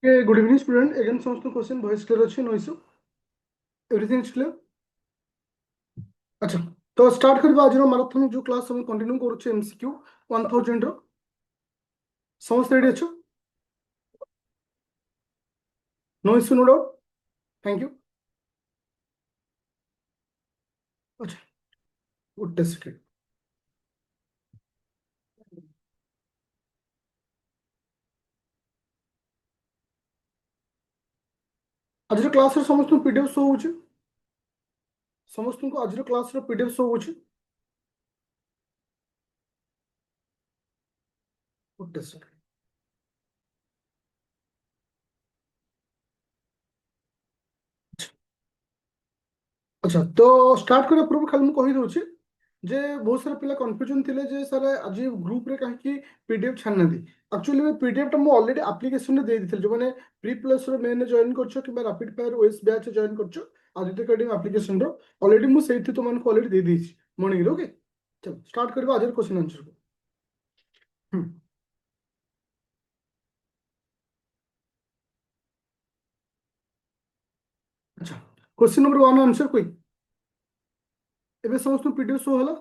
Okay, good evening, student. Again, समस्त question voice clear अच्छे no issue everything is clear. अच्छा, तो start करबा आज माराथन जो क्लास हम कंटिन्यू करूचे एमसीक्यू 1000 रो समस्त रेडी अच्छो. No issue no doubt. Thank you. अच्छा, गुड टेस्ट. आज क्लास रे समस्त पीडीएफ शो होचे. समस्त को आज क्लास रे पीडीएफ शो होचे. Good test. अच्छा, तो स्टार्ट करने पूर्व खाली मुझे कही दूसरी जे बहुत सारा पिला कंफ्यूजन थिले जे सर आज ग्रुप रे कहीं पीडीएफ छाड़ना. एक्चुअली पीडीएफ टा मुझे ऑलरेडी एप्लिकेशन रे दे दी जो मैंने प्री प्लस रो मेन जॉइन करछो कि rapid fire OS batch join करछो आदित्य अकेडमी एप्लिकेशन रो ऑलरेडी मु सेठी तुमन को ऑलरेडी दे दी मॉर्निंग रो. ओके, चलो स्टार्ट करबा आज क्वेश्चन आंसर को. हम्म. अच्छा, क्वेश्चन नंबर 1 आंसर कोई एबे समस्त पीडीएफ शो होला.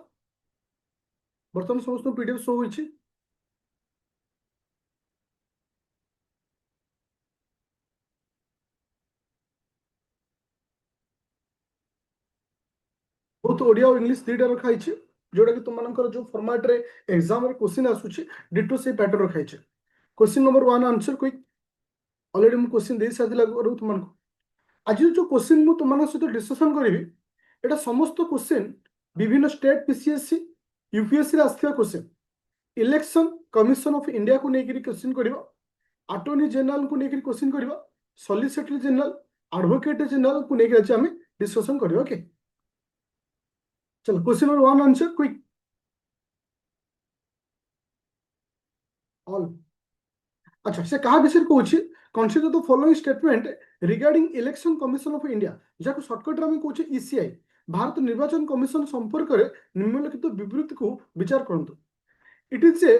बर्तमान समस्त पीडीएफ शो होइछि. बहुत ओडिया और इंग्लिश दुईटा रखा है जोटा कि तुम जो फॉर्मेट रे एग्जाम रे क्वेश्चन आसुची डिटो से पैटर्न रखा है. Question number 1 answer quick already मु क्वेश्चन दे साथिला करू तुमको. आज जो क्वेश्चन मु तुम सहित डिस्कशन करी एटा समस्त क्वेश्चन विभिन्न स्टेट पीसीएससी यूपीएससी रे आस्थिया question election commission of India को लेकर क्वेश्चन करिवो अटॉर्नी जनरल को लेकर क्वेश्चन करिवो सॉलिसिटर जनरल एडवोकेट जनरल को लेकर आज हम डिस्कशन करिवो. ओके, चलो question number 1 answer quick all. अच्छा, से कहा विषय कहूँ consider the following statement regarding election commission of India जहाँ सर्टकट में कहूँ ईसीआई भारत निर्वाचन कमिशन संपर्क में निम्नलिखित विवृत्ति को विचार करंतु. इट इज ए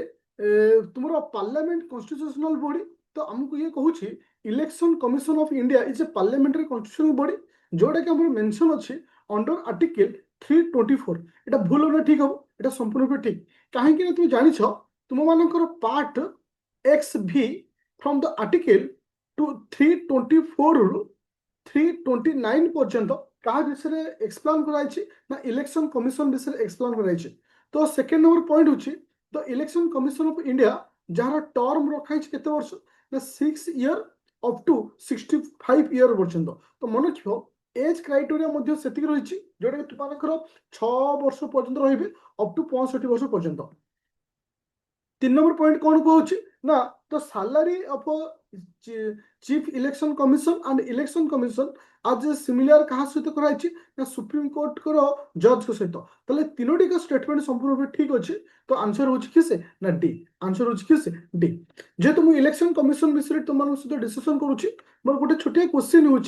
तुम पार्लियामेंट कॉन्स्टिट्यूशनल बॉडी. तो आमको ये कहूँ election commission of India is a parliamentary constitutional body जोटा कि आम मेंशन अच्छे अंडर आर्टिकल 324. এটা ভুল না ঠিক হবো এটা সম্পূর্ণ ঠিক কাহিଁକି না তুমি ଜାଣିଛ ତୁମମାନଙ୍କର ପାର୍ଟ एक्स भी फ्रॉम द आर्टिकल टू 324 रु 329 पर्यंत क्या विषय एक्सप्लेन कराई ना इलेक्शन कमिशन विषय एक्सप्लेन कराई. तो सेकेंड नंबर पॉइंट होची the election commission of India jar term रखाई केते वर्ष ना 6 ईयर अप टू 65 ईयर पर्यंत. तो मन रखियो एज क्राइटेरिया मध्य सेतिक रहिछि जोटा कि तुमनकर 6 वर्ष पर्यंत रहिबे अप टू 65 वर्ष पर्यंत. 3 नंबर पॉइंट कौन कहूँ ना the salary of chief election commission and election commission आज सिमिलर कहा सहित कराई ना सुप्रीम कोर्ट को जज को सहित. ताले तीनोटी का स्टेटमेंट संपूर्ण रूप ठीक अच्छे. तो आंसर हो किसे ना डी. आंसर हो किसे डी. जेहेतु मुझे इलेक्शन कमिशन विषय तुम सहित डिस्कशन करुच्ची मोर गोटे छोटिया क्वेश्चन हो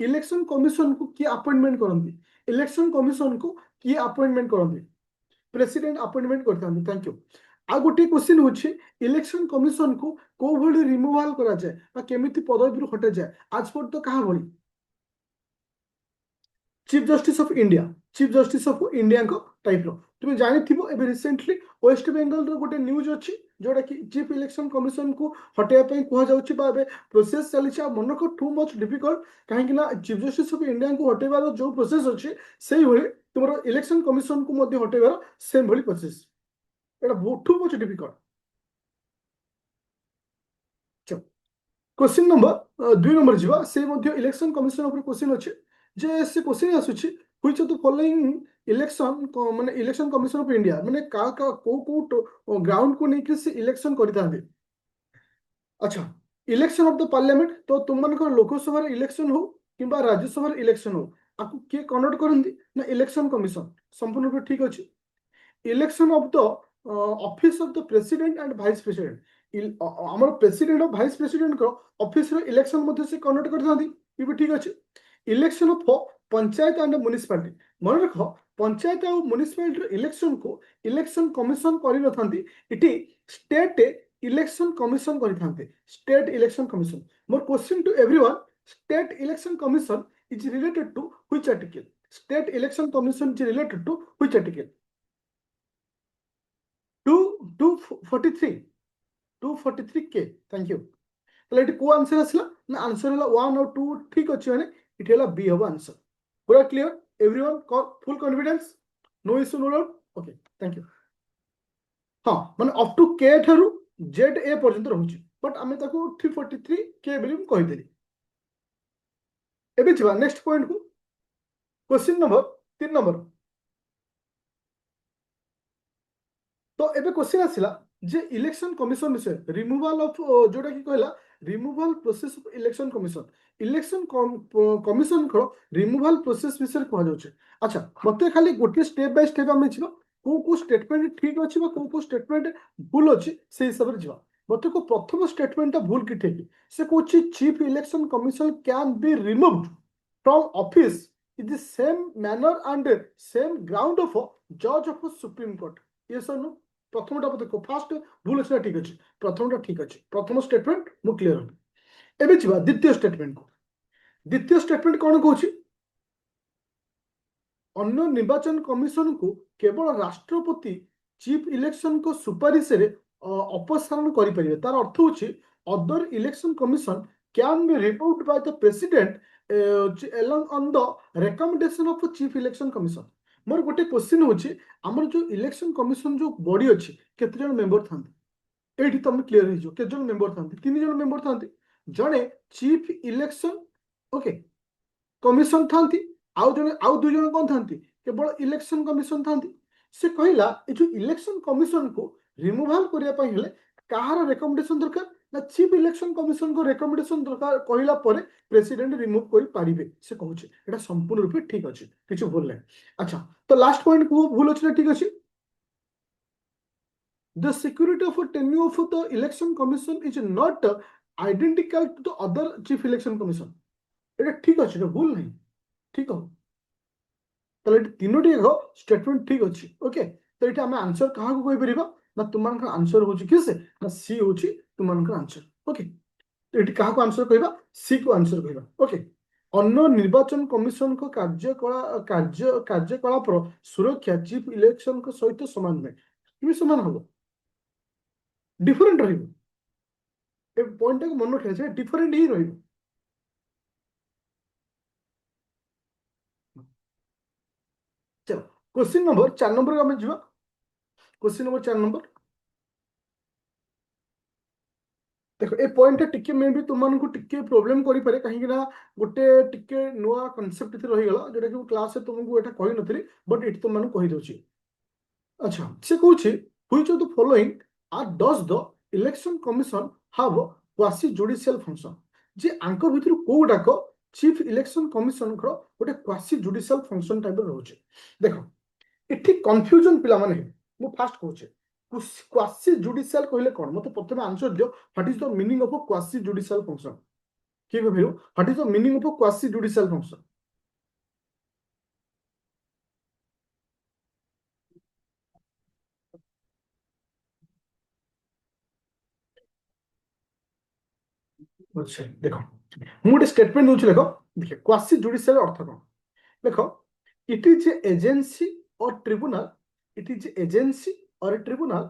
इलेक्शन कमिशन को किए अपॉइंटमेंट करती. इलेक्शन कमिशन को किए अपॉइंटमेंट करती. प्रेसिडेंट अपॉइंटमेंट करते. Thank you. आ गोटे क्वेश्चन होची इलेक्शन कमिशन को को भली रिमूवल करा जाए बा केमिति पदवी हटा जाए आज पर तो कहा भली chief justice of India. Chief justice of India को टाइप रो तुम जानी थिबो एबे रिसेंटली वेस्ट बेंगल रो गोटे न्यूज अछि जोटा कि चीफ इलेक्शन कमिशन को हटेया पे कुहा जाउछि बा एबे प्रोसेस चली छ. मन को टू मच डिफिकल्ट काहे कि ना चीफ जस्टिस ऑफ इंडिया को हटेबार जो प्रोसेस अछि सेही भली तुमरो इलेक्शन कमिशन को मध्ये हटेबार सेम भली प्रोसेस एटा बहुत too much difficult. Question number 2 number जीवा से मध्य इलेक्शन कमिशन ऊपर क्वेश्चन अछि जे से क्वेश्चन आसुछि which of the following election माने इलेक्शन कमिशन ऑफ इंडिया माने का को ग्राउंड को लेके से इलेक्शन करिताबे. अच्छा, इलेक्शन ऑफ द पार्लियामेंट तो तुम मन को लोकसभा इलेक्शन हो किंबा राज्यसभा इलेक्शन हो आपको किए कंडक्ट करंती ना इलेक्शन कमिशन संपूर्ण रूप ठीक अछि. Election of the office of the president and vice president आमर प्रेसिडेंट और वाइस प्रेसिडेंट को ऑफिस रो इलेक्शन मध्ये से कंडक्ट करथांती ये भी ठीक अछि. Election of panchayat and municipality मन रख पंचायत और म्युनिसिपालिटी इलेक्शन को इलेक्शन कमिशन करि नथांती इटी स्टेट इलेक्शन कमिशन करिथांते स्टेट इलेक्शन कमिशन मोर question to everyone state election commission is related to which article state election commission is related to which article 2 243 243 के थैंक यू তাহলে এটি কো answer আসলা না आंसर হলো 1 और 2 ঠিক আছে মানে এটি হলো বি হবে आंसर पूरा clear everyone full confidence no issue no doubt okay thank you हाँ माने अप टू के ठारू जेड ए पर्यंत रहउची बट आमे ताको 343 के बोली हम कहि देली एबे जिबा नेक्स्ट पॉइंट को क्वेश्चन नंबर 3 नंबर तो एबे क्वेश्चन आसिला जे इलेक्शन कमिशन विषय रिमूवल ऑफ जोटा की कहला removal process of election commission election commission को रिमूवल प्रोसेस विषय कह जाउछे अच्छा मते खाली गोटे स्टेप बाय स्टेप आमे छिबा को स्टेटमेंट ठीक अछि बा को स्टेटमेंट भूल अछि से हिसाब रे जिबा मते को प्रथम स्टेटमेंट भूल कि ठीक से कोछि chief election commission can be removed from office in the same manner and same ground of जज ऑफ सुप्रीम कोर्ट ये सर प्रथमटा देखो फास्ट भूल अच्छे ठीक अच्छे प्रथमटा ठीक अच्छे प्रथम स्टेटमेंट मु क्लियर हल एबे छिबा द्वितीय स्टेटमेंट को द्वितीय स्टेटमेंट कौन कहूँ अन्य निर्वाचन कमिशन को केवल राष्ट्रपति चीफ इलेक्शन को सुपारिश अपसारण करें तार अर्थ हूँ other election commission can be removed by the president along on the recommendation of chief election commission मोर गोटे क्वेश्चन होची हमर जो इलेक्शन कमिशन जो बॉडी अछि केते जन मेंबर थांती एठी तुम क्लियर हो जो केते जन मेंबर थांती 3 जन मेंबर थांती जने चीफ इलेक्शन ओके कमिशन थांती आउ जने आउ 2 जन कोन थांती केवल इलेक्शन कमिशन थांती से कहला ए जो इलेक्शन कमिशन को रिमूवल करिया पय हेले काहार रेकमेंडेशन दरकार ना चीफ इलेक्शन कमिशन को रेकमेंडेशन दरकार कहला परे प्रेसिडेंट रिमूव करि पारिबे से कहूचे एटा संपूर्ण रूपे ठीक अछि किछु भूल नै अच्छा तो लास्ट पॉइंट को भूल अछि ना ठीक अछि the security of a tenure of the election commission is not identical to the other chief election commission एटा ठीक अछि भूल नै ठीक हो তাহলে এটি তিনোটি স্টেটমেন্ট ঠিক আছে ওকে তো এটা আমি আনসার কাহাকু কই পারিবা না তোমানকৰ আনসার होची কিছে না সি होची তোমানকৰ আনসার ওকে তো এটি কাহাকু আনসার কইবা সি কো আনসার কইবা ওকে अन्य निर्वाचन कमिशन को कार्यकलाप सुरक्षा चीफ इलेक्शन को सहित समान में किबि समान हबो डिफरेंट रहिबो ए पॉइंट को मन रखिया छै डिफरेंट ही रहिबो चलो क्वेश्चन नंबर 4 नंबर का जीवा क्वेश्चन नंबर 4 नंबर देखो ए पॉइंट टिके मे भी तुम को टिके प्रॉब्लम करि पारे कहीं ना गोटे टिके नुआ कांसेप्ट इथे रहि गला जेटा कि क्लास से तुमको एटा कहि नथली बट इट तुम कहि दोछि अच्छा से कहूछि which of the following are does the election commission have quasi judicial function जे आंक भितर कोडाक चीफ इलेक्शन कमिशन को गोटे क्वासी जुडिशियल फंक्शन टाइप रहउछि देखो इठी कंफ्यूजन पिला माने मु फास्ट कहूछि क्वासी जुडिशियल कहले कोन मते प्रथमे आंसर दियो what is the meaning of a quasi judicial function कि कहबियो what is the meaning of a quasi judicial function अच्छा देखो मु गोटे स्टेटमेंट दोछि देखो देखो क्वासी जुडिशियल अर्थ कोन देखो इट इज एजेंसी और ट्रिब्यूनल इट इज एजेंसी और tribunal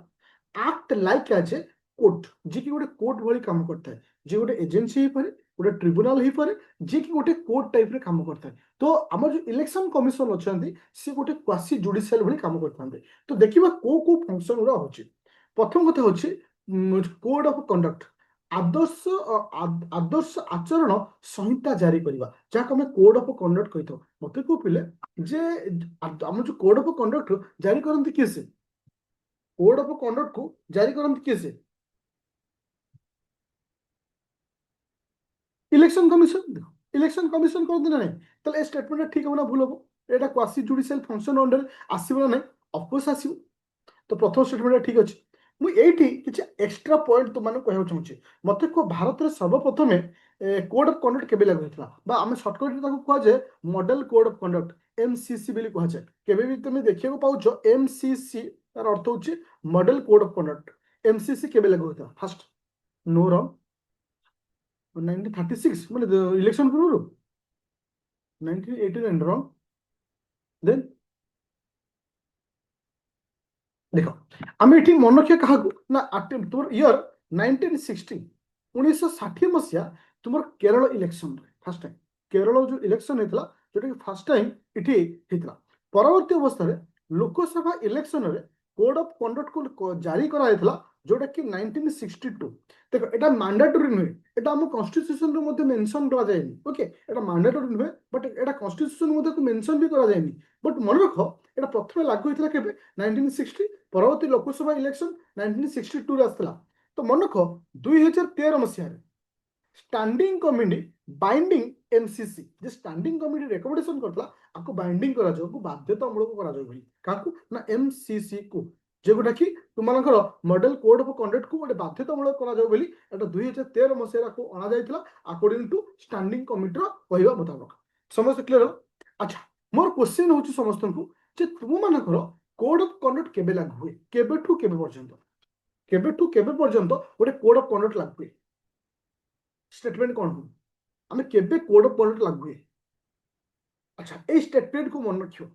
act like as a court जे कि गोटे कोर्ट भली काम करता है जे गोटे एजेंसी ही पारे गोटे ट्रिब्यूनल ही पारे जे कि गोटे कोर्ट टाइप रे काम करता है तो हमर जो इलेक्शन कमिशन अछंती से गोटे क्वासी जुडिशियल भली काम करथांते तो देखिबा को फंक्शन उरा होची प्रथम कथा होची कोड ऑफ कंडक्ट आदर्श आदर्श आचरण संहिता जारी करबा जा हम कोड ऑफ कंडक्ट कहितो मते को पिले जे हम जो कोड ऑफ कंडक्ट जारी करंती किसे कोड ऑफ कंडक्ट को जारी करंती किसे इलेक्शन कमिशन देखो इलेक्शन कमिशन कर देना नहीं ताले स्टेटमेंट ठीक होना भूल हो एटा क्वासी जुडिशियल फंक्शन अंडर आसीबो नहीं ऑफ कोर्स आसीबो तो प्रथम स्टेटमेंट ठीक अछि मु एठी किछ एक्स्ट्रा पॉइंट तो माने कहउ चाहूची मते को भारत रे सर्वप्रथमे कोड ऑफ कंडक्ट केबे लागु हितला बा हम शॉर्टकट रे ताको कहै जे model code of conduct MCC बेली कहै छै केबे भी तुमे देखियो पाउछो एमसीसी तार अर्थ होची model code of conduct MCC केबे लागू होता फास्ट नो रॉन्ग 1936 मतलब इलेक्शन पूर्व 1989 रॉन्ग देन देख आम ये मन रखिए क्या ना तुम इयर 1960 1960 मसीहा तुम Kerala election fast time Kerala जो इलेक्शन होता जोटा कि फास्ट टाइम इटी होता परवर्ती अवस्था लोकसभा इलेक्शन रे कोड ऑफ कंडक्ट को जारी करा जोटा कि 1962 देखो एटा मैंडेटरी नुहे एटा हम कॉन्स्टिट्यूशन रे मध्ये मेंशन करा जायनी ओके एटा मैंडेटरी नुहे बट एटा कॉन्स्टिट्यूशन मध्ये को मेंशन भी करा जायनी बट मन रख एटा प्रथमे लागू होइतला केबे 1960 परवर्ती लोकसभा इलेक्शन 1962 रे आसला तो मन रख 2013 मसिया स्टैंडिंग कमिटी बाइंडिंग एमसीसी जे स्टैंडिंग कमिटी रिकमेंडेशन करतला आपको बाइंडिंग करा जाओ को बाध्यतामूलक करा जाओ भाई काकू ना एमसीसी को जेगुटा कि तुमମାନଙ୍କର मॉडल कोड ऑफ कंडक्ट को गोटे बाध्यतामूलक करा जाओ बोली एटा 2013 मसिया को अणा जायतिला अकॉर्डिंग टू स्टैंडिंग कमिटी रो कहवा मुताबिक समस्त क्लियर अच्छा मोर क्वेश्चन होची समस्त को जे तुमମାନଙ୍କର कोड ऑफ कंडक्ट केबे लागू हुए केबे पर्यंत गोटे कोड ऑफ कंडक्ट लागू हुए स्टेटमेंट कौन हो हमें केबे कोड ऑफ कंडक्ट लागू हुए अच्छा ए स्टेटमेंट को मन रखियो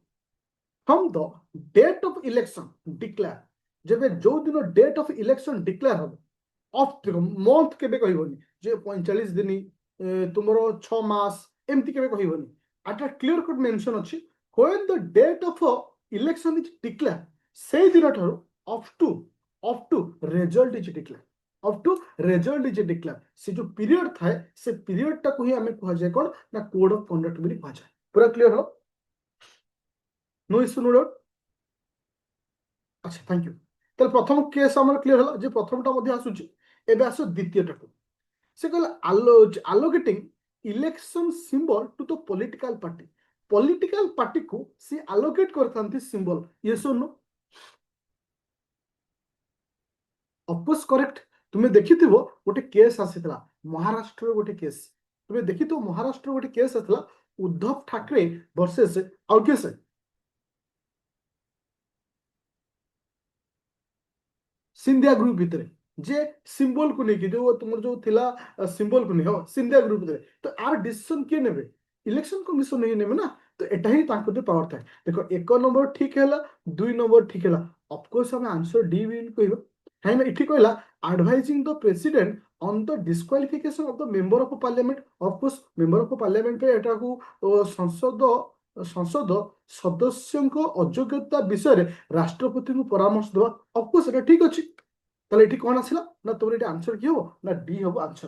from the date of election declare जब जो दिन डेट ऑफ इलेक्शन डिक्लेयर हम ऑफ मंथ केबे कहबनी जे 45 दिन तुमरो 6 मास एमती केबे कहबनी आटा क्लियर कट मेंशन अछि when the date of election is declare से दिन ठारो up to result is declare up to result is declare से जो पीरियड थाए से पीरियड टा को ही हमें कहा जाए कोन ना कोड ऑफ कंडक्ट भी कहा जाए पूरा क्लियर हो नो इश्यू नो डाउट अच्छा थैंक यू तो प्रथम केस हमर क्लियर होला जे प्रथमटा मध्ये आसुची एबे आसो द्वितीयटा को से कहला allocating election symbol to the political party को से allocate करथांती सिंबल यस और नो ऑफकोर्स करेक्ट तुम्हें देखिथिबो गोटे केस आसीतला महाराष्ट्र गोटे केस तुम्हें देखिथिबो महाराष्ट्र गोटे केस आसला उद्धव ठाकरे वर्सेस आउ केस सिंधिया ग्रुप भितर जे सिंबल को लेकिन जो तुम जो थिला सिंबल को नहीं हो सिंधिया ग्रुप भितर तो आर डिसीजन किए नेबे इलेक्शन कमिशन नहीं नेबे ना तो एटा ही तांको दे पावर थाए देखो एक नंबर ठीक हैला दुई नंबर ठीक हैला ऑफ कोर्स हम आंसर डी विल कहबो है ना इठी कहला advising the president on the disqualification of the member of parliament of course member of parliament पे एटा को संसद संसद सदस्यଙ୍କ अयोग्यता विषय राष्ट्रपति को परामर्श देवा ऑफकोर्स एटा ठीक अछि ताले एठी कोन आसिला ना तोर एटी आंसर की हो ना डी हो आंसर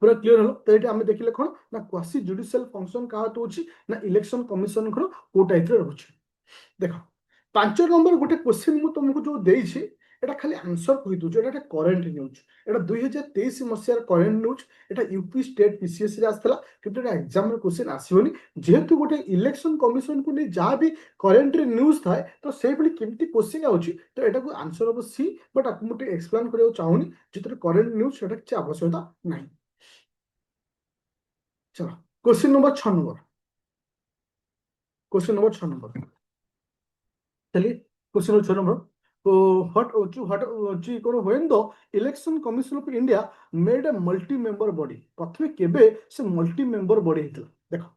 पूरा क्लियर हलो तो एटी हमें देखिले कोन ना क्वासी जुडिशियल फंक्शन का तो अछि ना इलेक्शन कमिशन को को टाइप रे रहउछि देखो 5 नंबर गोटे क्वेश्चन मु तुमको जो देइछि एटा खाली आंसर कहि दउ एटा करंट न्यूज एटा 2023 मसियार करंट न्यूज एटा यूपी स्टेट पीसीएस रे आस्तला किंतु एटा एग्जाम रे क्वेश्चन आसीबोनी जेहेतु गोटे इलेक्शन कमिशन को नै जा भी करंट रे न्यूज थाए तो सेही भली केमती क्वेश्चन आउछि तो एटा को आंसर हो सी बट आपको मुटे एक्सप्लेन करियो चाहूनी जेतरे करंट न्यूज सेटा कि आवश्यकता नाही चलो question number 6 number question number 6 number चलिए क्वेश्चन नंबर 6 नंबर तो what कौन when the election commission of India made a multi member body प्रथमे केबे से मल्टी मेंबर बॉडी हितला देखो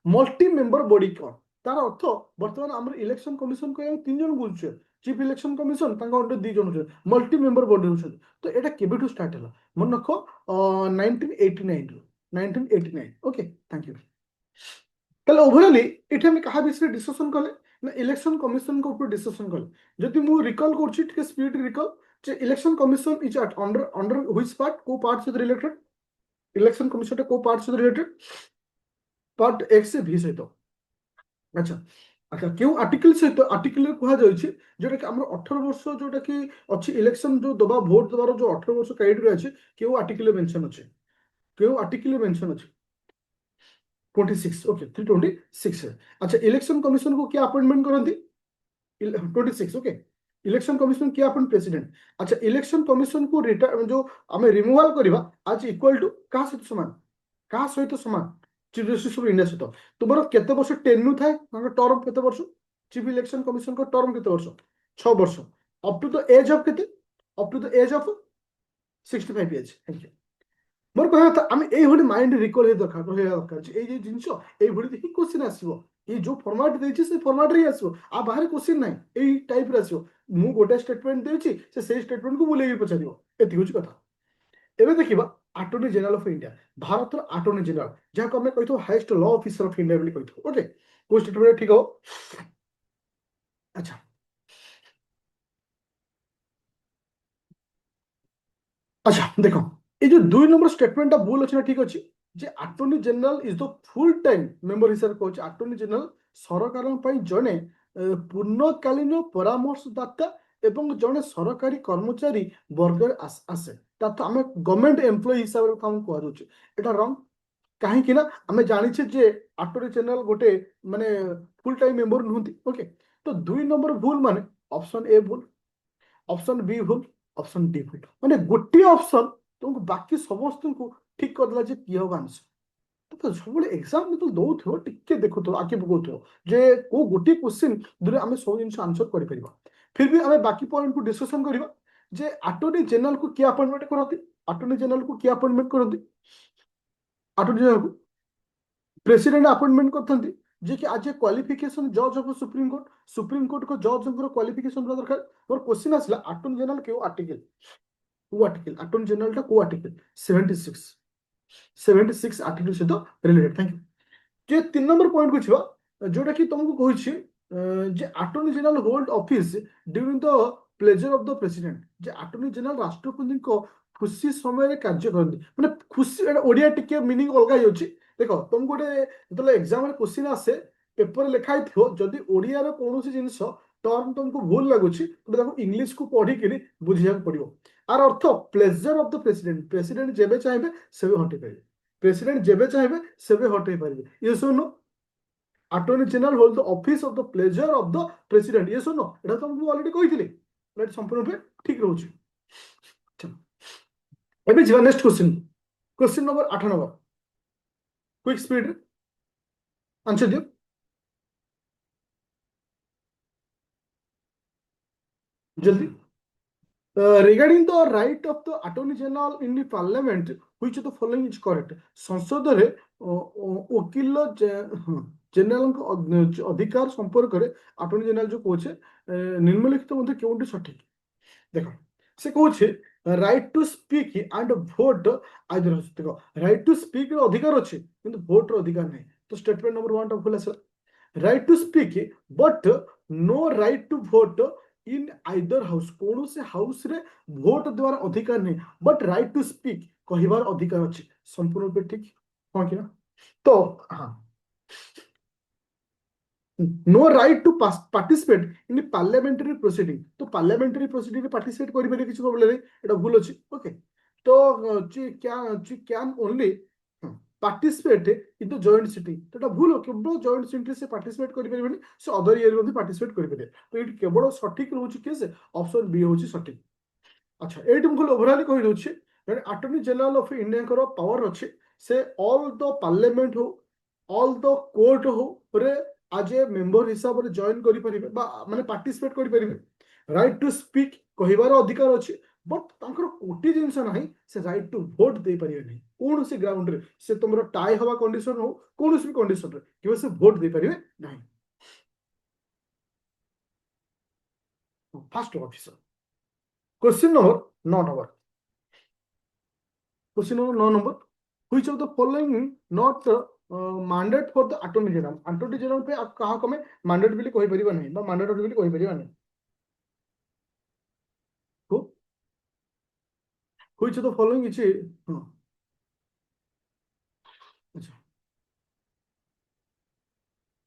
मल्टी मेंबर बॉडी कोन तार अर्थ वर्तमान हमर इलेक्शन कमिशन को तीन जन बुझछे चीफ इलेक्शन कमिशन तांका अंडर दी जन होछे मल्टी मेंबर बॉडी होछे तो एटा केबे टू स्टार्ट हला मन रखो 1989 ओके थैंक यू ताले ओवरऑली एठे हम कहा विषय डिस्कशन करले ना इलेक्शन कमिशन को ऊपर डिस्कशन करले जदि मु रिकॉल करछि ठीक स्पीड रिकॉल जे election commission is at under which part को पार्ट से रिलेटेड इलेक्शन कमिशन को पार्ट से रिलेटेड पार्ट एक्स से भी सहित अच्छा अच्छा क्यों आर्टिकल सहित आर्टिकल कहा जायछि जोटा कि हमर 18 वर्ष जोटा कि अछि इलेक्शन जो दबा वोट दबार जो 18 वर्ष क्राइटेरिया अछि क्यों आर्टिकल मेंशन अछि क्यों आर्टिकल मेंशन अछि 26 ओके 326 है अच्छा इलेक्शन कमिशन को क्या अपॉइंटमेंट करती 26 ओके इलेक्शन कमिशन क्या अपन प्रेसिडेंट अच्छा इलेक्शन कमिशन को रिटायर जो हमें रिमूवल करबा आज इक्वल टू का सहित समान चीफ जस्टिस ऑफ इंडिया सहित तुमरो केते वर्ष टेन्यू थाए टर्म केते वर्ष चीफ इलेक्शन कमिशन को टर्म केते वर्ष 6 वर्ष up to the age of केते up to the age of 65 years। Thank you. मोर कहवा था आम ये माइंड रिकल दरकार रहा दरकार ये जिनस ये ही क्वेश्चन आसो ये जो फॉर्मेट देती से फॉर्मेट ही आसो आ बाहर क्वेश्चन ना यही टाइप रे आसो मु गोटे स्टेटमेंट देछि से स्टेटमेंट को बुलेगी पचारियो एति होची कथा। एबे देखिबा attorney general of India Bharat attorney general जहाँ को हमें कहितो highest law officer of India बोली कहितो। ओके को स्टेटमेंट ठीक हो। अच्छा अच्छा देखो ये जो 2 नंबर स्टेटमेंट भूल अच्छे ना ठीक अच्छे जे attorney general is the full time member हिसाब से कहूँ अटॉर्नी जनरल सरकार जड़े पूर्णकालीन परामर्शदाता एवं जड़े सरकारी कर्मचारी वर्ग आसे तो आम गवर्नमेंट एम्प्लॉय हिसाब से कहुचे एटा रंग कहीं ना आम जाचे जे अटॉर्नी जनरल गोटे माने फुल टाइम मेंबर नुहति। ओके तो 2 नंबर भूल माने ऑप्शन ए भूल ऑप्शन बी भूल ऑप्शन डी भूल माने गोटे ऑप्शन तुमको बाकी समस्त को ठीक करदेला जे किए हम आंसर। तो सब एग्जाम जो दौथ टिके देखु आगे पकाउ जे को गोटे क्वेश्चन दूर आम सब जिन आंसर कर फिर भी आम बाकी पॉइंट को डिस्कसन करवा जे अटॉर्नी जनरल को किए अपॉइंटमेंट करती अटॉर्नी जनरल को किए अपॉइंटमेंट करती अटॉर्नी जनरल को प्रेसिडेंट अपॉइंटमेंट करते जे कि आज क्वालिफिकेशन जज ऑफ सुप्रीम कोर्ट को जज क्वालिफिकेशन दरकार मोर क्वेश्चन आसला अटॉर्नी जनरल क्यों आर्टिकल को आर्टिकल अटॉर्नी जनरल टा को आर्टिकल 76 आर्टिकल सहित रिलेटेड। Thank you. जे 3 नंबर पॉइंट को छिबा जोटा कि तुमको कहिछि जे attorney general hold office during the pleasure of the president जे अटॉर्नी जनरल राष्ट्रपति को खुशी समय कार्य करती माने खुशी ओडिया टिके मीनिंग अलग होछि। देखो तुम गोटे जो एग्जाम क्वेश्चन आसे पेपर लिखाई थो जदि ओडिया रो कोनोसी जिंस टर्म तुमको भूल लगुछि तो इंग्लिश को पढ़ी के बुझिया पड़ो आर अर्थ pleasure of the president president जेबे चाहे सेबे हटे पारे प्रेसिडेंट जेबे चाहे सेबे हटे पारे ये सुनो attorney general hold the office of the pleasure of the president ये सुनो एटा तुमको ऑलरेडी कहिथिले राइट संपूर्ण रूपे ठीक रहउछि। चलो एबे जीवा next question question number 8 number quick speed answer दियो। जल्दी regarding the right of the attorney general in the parliament which of the following is correct संसद रे वकील जनरल अधिकार संपर्क रे अटॉर्नी जनरल जो कोचे निम्नलिखित मध्य केउंटी सठिक देखो से कोचे right to speak and vote either देखो राइट टू स्पीक रो अधिकार अछि किंतु वोट रो अधिकार नहीं तो स्टेटमेंट नंबर 1 टा भूल आसला right to speak but no right to vote in either house कौन से हाउस रे वोट द्वारा अधिकार नहीं बट राइट टू स्पीक कहिबार अधिकार अछि संपूर्ण रूप ठीक हाँ कि ना तो हाँ no right to participate in parliamentary proceeding तो पार्लियामेंटरी प्रोसीडिंग पार्टिसिपेट करि पारे किछ प्रॉब्लम नहीं एटा भूल अछि। ओके तो ची can only participate in the joint sitting तो एटा भूल केवल जॉइंट सिटिंग से पार्टिसिपेट करि परिबेनी सो अदर ईयर मध्ये पार्टिसिपेट करि परिबे तो ये केवल सठिक रहउछि के से ऑप्शन बी होछि सठिक। अच्छा एटी मुझे ओवरऑल कहि दोछि अटॉर्नी जनरल ऑफ इंडिया को पावर अछि से ऑल द पार्लियामेंट हो ऑल द कोर्ट हो रे आज ए मेंबर हिसाब रे जॉइन करि परिबे माने पार्टिसिपेट करि परिबे राइट टू स्पीक कहिबार अधिकार अछि बट तांकर कोटी जिंस नाही से राइट टू वोट दे परिबे नहीं कौन से ग्राउंड रे से तुमरो टाई हवा कंडीशन हो कौन से कंडीशन रे कि से वोट दे परिबे नहीं। First officer question number 9 number question number 9 number which of the following not mandate for the attorney general पे आप कहा को में mandate बिली कोई परिबा नहीं बा mandate बिली कोई परिबा नहीं को which of the following इछि हां अच्छा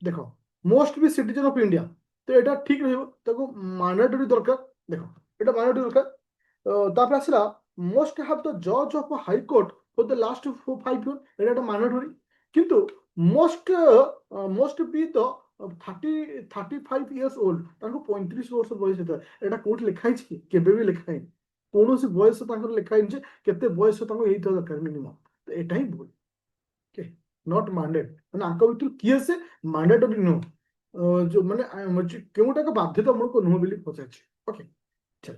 देखो most B citizen of India तो एटा ठीक रहइबो ताको mandatory दरकार देखो एटा mandatory दरकार तापर आसला मोस्ट हैव द जज of high court for the last 5 years Etah mandatory किंतु most be the 35 years old ताको 35 वर्ष बयस था एटा कोर्ट लिखाइ छी केबे भी लिखाइ कोनो से बयस ताको लिखाइ जे केते बयस ताको एई तो दरकार मिनिमम तो एटा ही बोल ओके नॉट मैंडेट माने आंका भितर किए से मैंडेटरी नो जो माने केउटा का बाध्यतामूलक नुह बिली पचाछि। ओके चल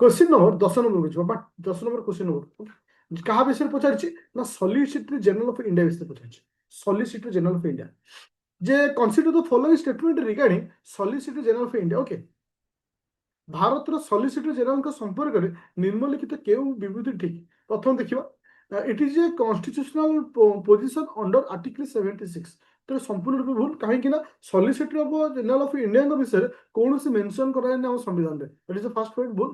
क्वेश्चन नंबर 10 नंबर बुझिबा बट 10 नंबर क्वेश्चन नंबर कहा विषय पचारछि ना सॉलिसिटर जनरल ऑफ इंडिया विषय पचारछि सॉलिसिटर जनरल ऑफ इंडिया जे consider the following statement regarding solicitor general of India okay भारतर सॉलिसिटर जनरल संपर्क में निम्नलिखित केउं विवृत्ति ठीक प्रथम देखिबा it is a constitutional position under article 76 तो संपूर्ण रूप भूल कहीं ना solicitor of general of India विषय कौन से मेंशन करा हम संविधान रे it is the first point भूल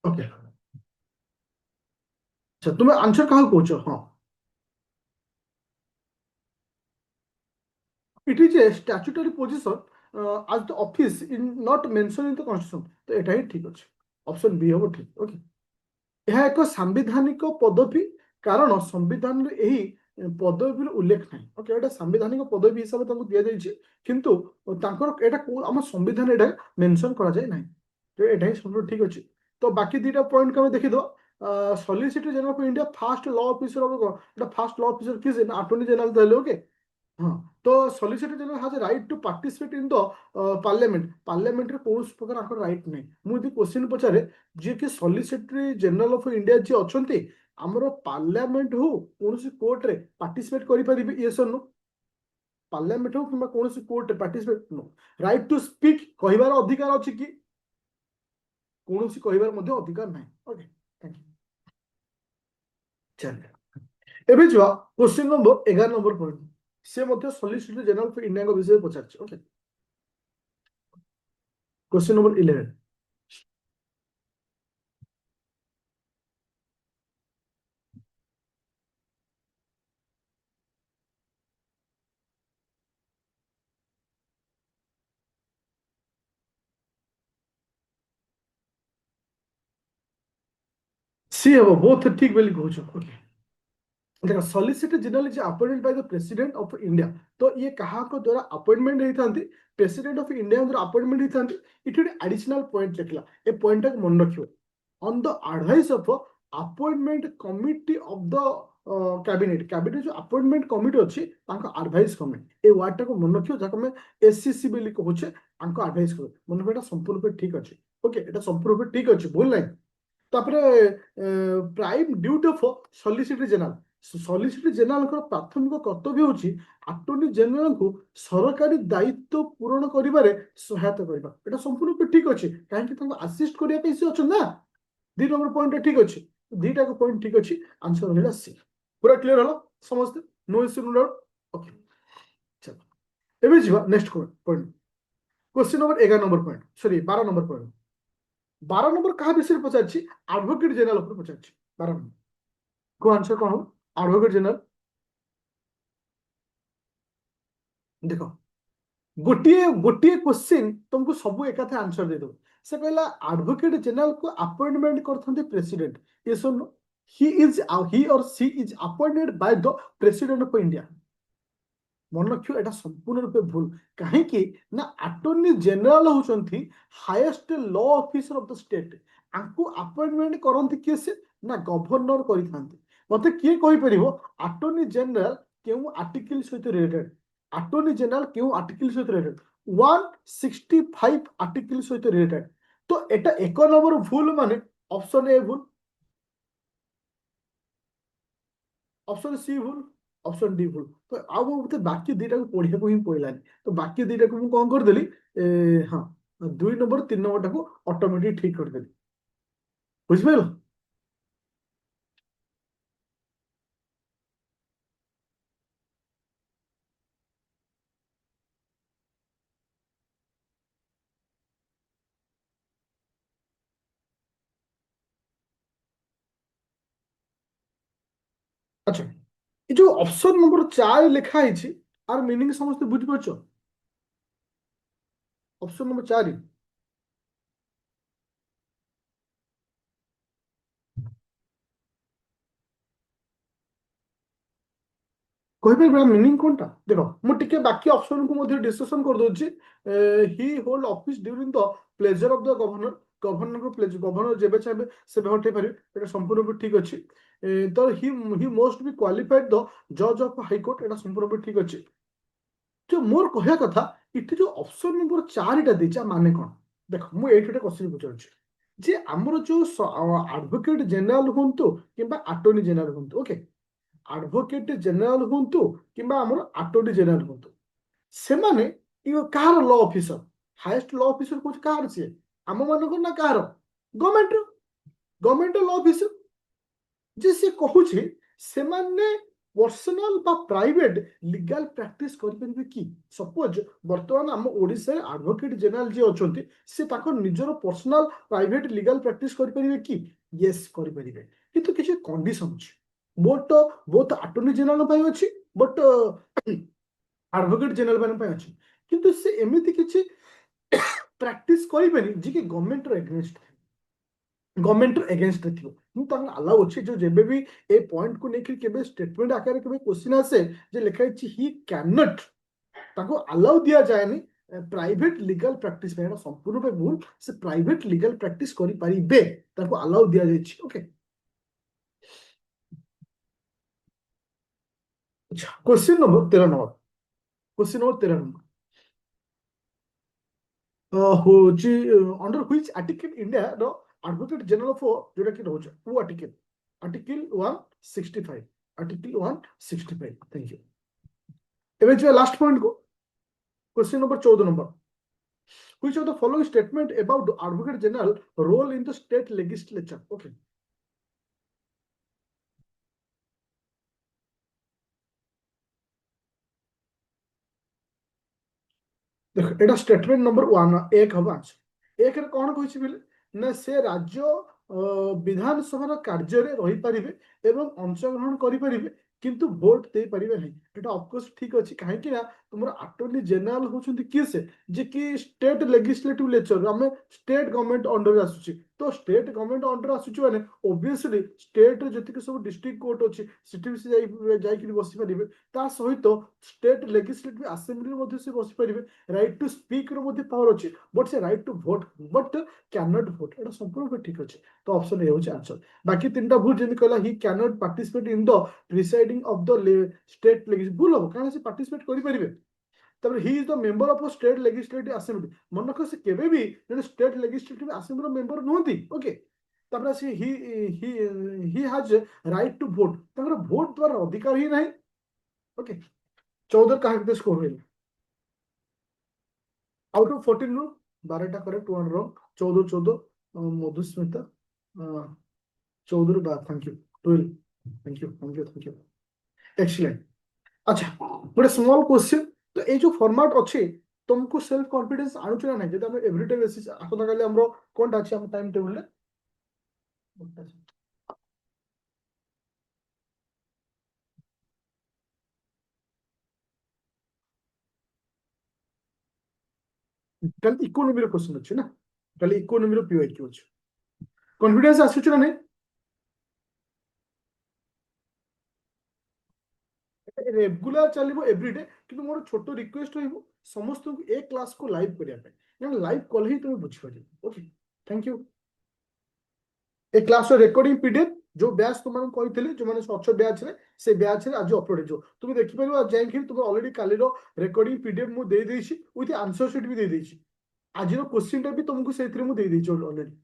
ओके अच्छा तुम्हें आंसर कहा कौच हाँ it is a statutory position as the office in not mentioned in the constitution तो एटा ही ठीक अछि ऑप्शन बी हो ठीक ओके ଏହା ଏକ ସାମ୍ବିଧାନିକ ପଦବୀ କାରଣ ସମ୍ବିଧାନରେ ଏହି ପଦବୀର ଉଲ୍ଲେଖ ନାହିଁ ଓକେ ଏଟା ସାମ୍ବିଧାନିକ ପଦବୀ ହିସାବରେ ତାଙ୍କୁ ଦିଆଯାଇଛି କିନ୍ତୁ ତାଙ୍କର ଏଟା ଆମ ସମ୍ବିଧାନ ଏଟା ମେନସନ କରାଯାଏ ନାହିଁ ତ ଏଟା ହିଁ ସବୁଠୁ ଠିକ ଅଛି ତ ବାକି ଦିଟା ପଏଣ୍ଟ ଆମେ ଦେଖିଦବା solicitor general of India first law officer ହବ କଣ ଏଟା ଫାଷ୍ଟ ଲ ଅଫିସର କିଏ ନା ଆଟର୍ଣ୍ଣି ଜେନେରାଲ ତାହେଲେ ଓକେ हाँ तो solicitor general has right to participate in the parliament रे कोस प्रकार आकर राइट नहीं मु यदि क्वेश्चन पचारे जे कि सॉलिसिटर जनरल ऑफ इंडिया जे अछंती हमरो पार्लियामेंट हो कोनसी कोर्ट रे पार्टिसिपेट करि परिबे यस और नो पार्लियामेंट हो किबा कोनसी कोर्ट रे participate no right to speak कहिबार अधिकार अछि कि कोनसी कहिबार मध्ये अधिकार नाही ओके थैंक यू चल एबे जो क्वेश्चन नंबर 11 नंबर पॉइंट से मध्य सॉलिसिटर जनरल ऑफ इंडिया को विषय पचारछि ओके क्वेश्चन नंबर 11 सी हम बोथ ठीक बेली कहूछ ओके देखो solicitor general is appointed by the president of India तो ये कहा को द्वारा अपॉइंटमेंट होई थांती प्रेसिडेंट ऑफ इंडिया द्वारा अपॉइंटमेंट होई थांती इट एडिशनल पॉइंट लिखला ए पॉइंट को मन रखियो on the advice of appointment committee of the cabinet जो अपॉइंटमेंट कमिटी अच्छी एडवाइस कमिटी ए वर्ड को मन रखियो जाको मैं एससीसी बेली कहूचे एडवाइस कर मन पे संपूर्ण ठीक अच्छे ओके एटा संपूर्ण ठीक अच्छे भूल नहीं तापरे prime duty of solicitor general solicitor general प्राथमिक कर्तव्य होची अटॉर्नी जनरल को सरकारी दायित्व पूरण करिबारे सहायता करबा एटा संपूर्ण रूपे ठीक अछि काहे कि तांको असिस्ट करिया पे से अछि ना 2 नंबर पॉइंट ठीक अछि दीटा को पॉइंट ठीक अछि आंसर होला सी पूरा क्लियर हलो समझते no issue no doubt okay चलो एबे जीवा next point question number 11 number point sorry 12 number point 12 number कहा विषय पचारछि एडवोकेट जनरल ऊपर पचारछि 12 नंबर को आंसर कौन हो एडवोकेट जनरल देखो गोटे गोटे क्वेश्चन तुमको सब एक आंसर दे दो से कहला एडवोकेट जनरल को अपॉइंटमेंट करथंते प्रेसिडेंट ये सुन ही और she is appointed by the president of India मन रखियो एटा संपूर्ण रूपे भूल कहीं ना अटॉर्नी जनरल होचंती highest law officer of the state आंकु अपॉइंटमेंट करंती किए से ना गवर्नर करिथांती मते किए कहि परिबो अटॉर्नी जनरल केउ आर्टिकल सहित रिलेटेड अटॉर्नी जनरल केउ आर्टिकल सहित रिलेटेड 165 आर्टिकल सहित रिलेटेड तो एटा एक नंबर भूल माने ऑप्शन ए भूल ऑप्शन सी भूल ऑप्शन डी भूल तो आ मते बाकी दुईटा को पढ़िया को ही पड़लानी तो बाकी दुईटा को कौन करदेली हाँ 2 नंबर 3 नंबर टाको ऑटोमेटिक ठीक करदेली बुझिपाइल अच्छा ये जो ऑप्शन नंबर 4 लिखा है आर मीनिंग समस्त बुझ पारछो ऑप्शन नंबर 4 कहिबे मीनिंग कोनटा देखो मु टिके बाकी ऑप्शन को मध्ये डिस्कशन कर दोची he hold office during the pleasure of the governor governor को प्लेजर गवर्नर जेबे चाहे से हटे पारे एटा संपूर्ण रूपे ठीक अछि तो ही मोस्ट बी क्वालिफाइड द जज ऑफ हाई कोर्ट एटा संपूर्ण रूपे ठीक अछि जो मोर कहया कथा इति जो ऑप्शन नंबर 4 टा देचा माने कोन ଦେଖ ମୁଁ ଏଇଠି ଗୋଟେ କ୍ୱେଶ୍ଚିନ୍ ପଚାରୁଛି ଯେ ଆମର ଯୋଉ ଆଡଭୋକେଟ ଜେନେରାଲ ହୁଅନ୍ତୁ କିମ୍ବା ଆଟର୍ଣ୍ଣି ଜେନେରାଲ ହୁଅନ୍ତୁ, ଓକେ, ଆଡଭୋକେଟ ଜେନେରାଲ ହୁଅନ୍ତୁ କିମ୍ବା ଆମର ଆଟର୍ଣ୍ଣି ଜେନେରାଲ ହୁଅନ୍ତୁ, ସେମାନେ କାହାର ଲ ଅଫିସର, ହାଏଷ୍ଟ ଲ ଅଫିସର କହୁଛି କାହାର, ସିଏ ଆମ ମାନଙ୍କର ନା କାହାର, ଗଭର୍ଣ୍ଣମେଣ୍ଟର, ଗଭର୍ଣ୍ଣମେଣ୍ଟର ଲ ଅଫିସର। ଯେ ସେ କହୁଛି ସେମାନେ ପର୍ସନାଲ ବା ପ୍ରାଇଭେଟ লিগাল ପ୍ରାକ୍ଟିସ କରିପାରିବେ କି? ସପୋଜ ବର୍ତ୍ତମାନ ଆମ ଓଡ଼ିଶାରେ ଆଡଭୋକେଟ ଜେନେରାଲ ଯିଏ ଅଛନ୍ତି ସେ ତାଙ୍କ ନିଜର ପର୍ସନାଲ ପ୍ରାଇଭେଟ লিগাল ପ୍ରାକ୍ଟିସ କରିପାରିବେ କି? ୟେସ୍ କରିପାରିବେ, କିନ୍ତୁ କିଛି କଣ୍ଡିସନ ଅଛି। ବୋଥ ଆଟର୍ଣ୍ଣି ଜେନେରାଲ ପାଇଁ ଅଛି, ବଟ୍ ଆଡଭୋକେଟ ଜେନେରାଲ ମାନଙ୍କ ପାଇଁ ଅଛି, କିନ୍ତୁ ସେ ଏମିତି କିଛି ପ୍ରାକ୍ଟିସ କରିବେନି ଯିଏକି ଗଭର୍ଣ୍ଣମେଣ୍ଟର ଏଗେନଷ୍ଟ, ଗଭର୍ଣ୍ଣମେଣ୍ଟର ଏଗେନଷ୍ଟରେ ଥିବ। କିନ୍ତୁ ତାଙ୍କୁ ଆଲାଉ ଅଛି, ଯୋଉ ଯେବେ ବି ଏ ପଏଣ୍ଟକୁ ନେଇକି କେବେ ଷ୍ଟେଟମେଣ୍ଟ ଆକାରରେ କେବେ କ୍ୱେଶ୍ଚିନ୍ ଆସେ ଯେ ଲେଖା ହେଇଛି ହି କ୍ୟାନ୍ ନଟ୍, ତାଙ୍କୁ ଆଲାଉ ଦିଆଯାଏନି ପ୍ରାଇଭେଟ লিগাল ପ୍ରାକ୍ଟିସ ପାଇଁ। ଏଇଟା ସମ୍ପୂର୍ଣ୍ଣ ଭାବେ ଭୁଲ, ସେ ପ୍ରାଇଭେଟ লিগাল ପ୍ରାକ୍ଟିସ କରିପାରିବେ, ତାଙ୍କୁ ଆଲାଉ ଦିଆଯାଇଛି। ଓକେ, ଆଚ୍ଛା question number 13 number, question number 13 number ହଉଛି ଅଣ୍ଡର ହ୍ୱିଚ୍ ଆର୍ଟିକଲ ଇଣ୍ଡିଆର ଆଡଭୋକେଟ ଜେନେରାଲ ଅଫ୍ ଯୋଉଟା କି ରହୁଛି କୋଉ article, article 165, article 165। Thank you. ଏବେ ଯିବା ଲାଷ୍ଟ ପଏଣ୍ଟ को, question number 14 number, which of the following statement about the advocate general role in the state legislature? Okay, ଦେଖ ଏଟା ଷ୍ଟେଟମେଣ୍ଟ ନंबर 1 ଏକ ହବ ଆନ୍ସର। ଏକରେ କଣ କହିଛି ବୋଲେ ନା ସେ ରାଜ୍ୟ ବିଧାନସଭାର କାର୍ଯ୍ୟରେ ରହିପାରିବେ ଏବଂ ଅଂଶଗ୍ରହଣ କରିପାରିବେ କିନ୍ତୁ ଭୋଟ ଦେଇପାରିବେ ନାହିଁ। ଏଟା ଅଫକୋର୍ସ ଠିକ ଅଛି, କାହିଁକି ନା ତୁମର ଆଟର୍ଣ୍ଣି ଜେନେରାଲ ହଉଛନ୍ତି କିଏ, ସେ ଯେ କି ଷ୍ଟେଟ ଲେଜିସ୍ଲେଟିଭ ଲେଚର, ଆମେ ଷ୍ଟେଟ ଗଭର୍ଣ୍ଣମେଣ୍ଟ ଅଣ୍ଡରରେ ଆସୁଛି, ତ ଷ୍ଟେଟ ଗଭର୍ଣ୍ଣମେଣ୍ଟ ଅଣ୍ଡର ଆସୁଛି ମାନେ ଓବିୟସଲି ଷ୍ଟେଟରେ ଯେତିକି ସବୁ ଡିଷ୍ଟ୍ରିକ୍ଟ କୋର୍ଟ ଅଛି ସେଠି ବି ସେ ଯାଇକି ବସିପାରିବେ। ତା ସହିତ ଷ୍ଟେଟ ଲେଜିସ୍ଲେଟିଭ ଆସେମ୍ବଲିରେ ମଧ୍ୟ ସେ ବସିପାରିବେ। রাইট টু স্পিক ର ମଧ୍ୟ ପାୱାର ଅଛି, ବଟ୍ ସେ right to vote but can not vote. ଏଟା ସମ୍ପୂର୍ଣ୍ଣ ଠିକ ଅଛି, ତ ଅପସନ ଏ ହେଉଛି ଆନ୍ସର। ବାକି ତିନିଟା ଭୁଲ, ଯେମିତି କହିଲା he can not participate in the presiding of the state legislative, ଭୁଲ ହବ କାରଣ ସେ ପାର୍ଟିସିପେଟ୍ କରିପାରିବେ। ତାପରେ he is the member of state legislative assembly, ମନେ ରଖ ସେ କେବେ ବି ଜଣେ ଷ୍ଟେଟ୍ ଲେଜିସ୍ଲେଟିଭ ଆସେମ୍ବଲିର ମେମ୍ବର ନୁହନ୍ତି। ଓକେ, ତାପରେ ସେ he has right to vote, ତାଙ୍କର ଭୋଟ ଦେବାର ଅଧିକାର ହିଁ ନାହିଁ। ଓକେ, 14 କାହା କେତେ ସ୍କୋର ରହିଲା? आउट ऑफ 14 ରୁ 12ଟା କରେକ୍ଟ, 1 ରଙ୍ଗ, 14 14 ମଧୁସ୍ମିତା 14 ରୁ 12, thank you 12, thank you thank you thank you, excellent. अच्छा ଗୋଟେ ସ୍ମଲ୍ क्वेश्चन, ତ ଏଇ ଯୋଉ ଫର୍ମାଟ ଅଛି ତୁମକୁ ସେଲ୍ଫ କନଫିଡେନ୍ସ ଆଣୁଛି ନା ନାହିଁ? ଯଦି ଆମେ ଏଭରିଡେ ବେସିସ୍, ଆସନ୍ତା କାଲି ଆମର କୋନଟା ଅଛି ଆମ ଟାଇମ ଟେବୁଲରେ, କାଲି ଇକୋନୋମିର କ୍वेଶ୍ଚନ ଅଛି ନା, କାଲି ଇକୋନୋମିର ପିୱାଇକ୍ୟୁ ଅଛି। କନଫିଡେନ୍ସ ଆସୁଛି ନା ନାହିଁ? ରେଗୁଲାର ଚାଲିବ ଏଭରିଡେ, କିନ୍ତୁ ମୋର ଛୋଟ ରିକ୍ୱେଷ୍ଟ ରହିବ ସମସ୍ତଙ୍କୁ ଏ କ୍ଲାସକୁ ଲାଇଭ୍ କରିବା ପାଇଁ, କାରଣ ଲାଇଭ୍ କଲେ ହିଁ ତୁମେ ବୁଝିପାରିବ। Okay, thank you. ଏ କ୍ଲାସର ରେକର୍ଡିଂ ପିଡିଏଫ ଯୋଉ ବ୍ୟାଚ୍ ତୁମମାନଙ୍କୁ କହିଥିଲି, ଯୋଉମାନେ ଅଛ ବ୍ୟାଚରେ, ସେ ବ୍ୟାଚରେ ଆଜି ଅପଲୋଡ ହେଇଯିବ। ତୁମେ ଦେଖିପାରିବ ଯାଇକି ତୁମେ ଅଲରେଡି କାଲିର ରେକର୍ଡିଂ ପିଡିଏଫ ମୁଁ ଦେଇଦେଇଛି, ୱିଥ ଆନ୍ସର ସିଟ୍ ବି ଦେଇଦେଇଛି। ଆଜିର କ୍ୱେଶ୍ଚିନ୍ଟା ବି ତୁମକୁ ସେଇଥିରେ ମୁଁ ଦେଇଦେଇଛି ଅଲରେଡି।